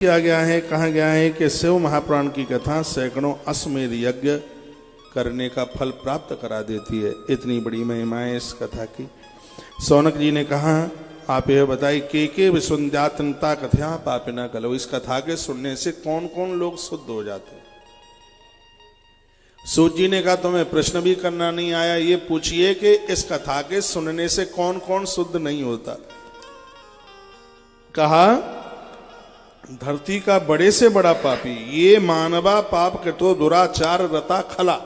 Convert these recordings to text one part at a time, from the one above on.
किया गया है, कहा गया है कि शिव महापुराण की कथा सैकड़ों अश्वमेध यज्ञ करने का फल प्राप्त करा देती है। इतनी बड़ी महिमा है इस कथा की। सौनक जी ने कहा, आप यह बताइए के विसुंध्यातनता कथया पापिना कलो, इस कथा के सुनने से कौन कौन लोग शुद्ध हो जाते हैं। सूत जी ने कहा, तुम्हें प्रश्न भी करना नहीं आया, ये पूछिए कि इस कथा के सुनने से कौन कौन शुद्ध नहीं होता। कहा, धरती का बड़े से बड़ा पापी, ये मानवा पाप कृतो दुराचार रता खला।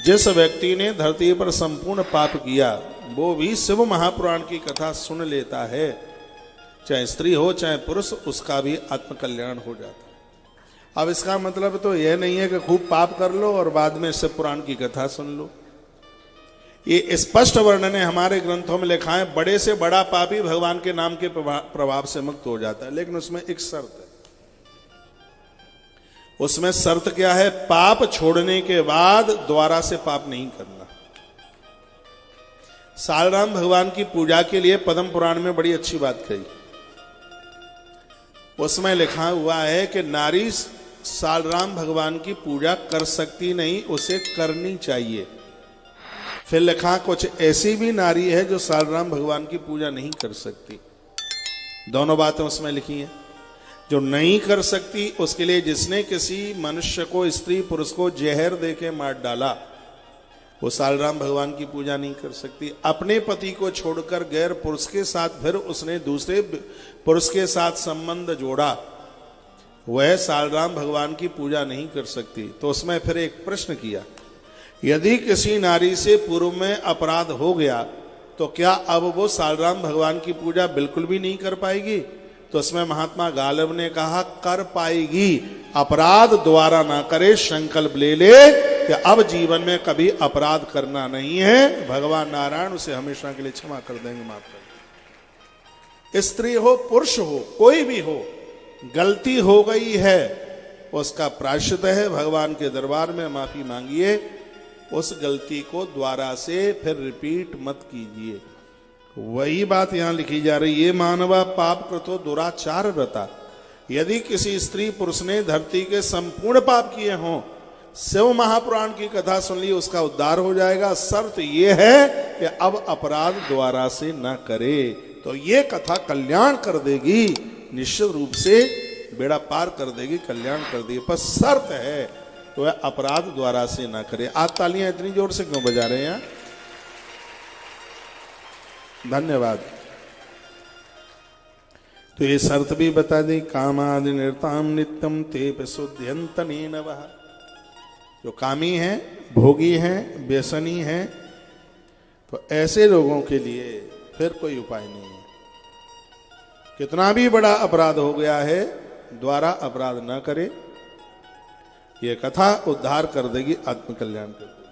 जिस व्यक्ति ने धरती पर संपूर्ण पाप किया वो भी शिव महापुराण की कथा सुन लेता है, चाहे स्त्री हो चाहे पुरुष, उसका भी आत्मकल्याण हो जाता है। अब इसका मतलब तो यह नहीं है कि खूब पाप कर लो और बाद में शिव पुराण की कथा सुन लो। ये स्पष्ट वर्णन है हमारे ग्रंथों में लिखा है, बड़े से बड़ा पापी भगवान के नाम के प्रभाव से मुक्त हो जाता है। लेकिन उसमें एक शर्त है। उसमें शर्त क्या है? पाप छोड़ने के बाद दोबारा से पाप नहीं करना। सालराम भगवान की पूजा के लिए पद्म पुराण में बड़ी अच्छी बात कही। उसमें लिखा हुआ है कि नारी सालराम भगवान की पूजा कर सकती नहीं, उसे करनी चाहिए। फिर लिखा, कुछ ऐसी भी नारी है जो सालराम भगवान की पूजा नहीं कर सकती। दोनों बातें उसमें लिखी हैं। जो नहीं कर सकती उसके लिए जिसने किसी मनुष्य को, स्त्री पुरुष को जहर देके मार डाला, वो सालराम भगवान की पूजा नहीं कर सकती। अपने पति को छोड़कर गैर पुरुष के साथ फिर उसने दूसरे पुरुष के साथ संबंध जोड़ा, वह सालराम भगवान की पूजा नहीं कर सकती। तो उसमें फिर एक प्रश्न किया, यदि किसी नारी से पूर्व में अपराध हो गया तो क्या अब वो सालराम भगवान की पूजा बिल्कुल भी नहीं कर पाएगी? तो उसमें महात्मा गालिब ने कहा, कर पाएगी। अपराध दोबारा ना करे, संकल्प ले ले कि अब जीवन में कभी अपराध करना नहीं है। भगवान नारायण उसे हमेशा के लिए क्षमा कर देंगे, माफ कर देंगे। स्त्री हो पुरुष हो कोई भी हो, गलती हो गई है उसका प्रायश्चित है, भगवान के दरबार में माफी मांगिए। उस गलती को द्वारा से फिर रिपीट मत कीजिए। वही बात यहां लिखी जा रही, ये मानवा पाप कृतो दुराचार रता। यदि किसी स्त्री पुरुष ने धरती के संपूर्ण पाप किए हों, शिव महापुराण की कथा सुन ली, उसका उद्धार हो जाएगा। शर्त यह है कि अब अपराध द्वारा से न करे। तो ये कथा कल्याण कर देगी, निश्चित रूप से बेड़ा पार कर देगी, कल्याण कर देगी। पर शर्त है तो वह अपराध द्वारा से ना करे। आज तालियां इतनी जोर से क्यों बजा रहे हैं? धन्यवाद। तो ये शर्त भी बता दी, कामादि निर्ताम नित्यम ते शुद्ध्यंतनेन वह। जो कामी हैं, भोगी हैं, व्यसनी हैं, तो ऐसे लोगों के लिए फिर कोई उपाय नहीं है। कितना भी बड़ा अपराध हो गया है, द्वारा अपराध ना करे। ये कथा उद्धार कर देगी, आत्मकल्याण कर देगी।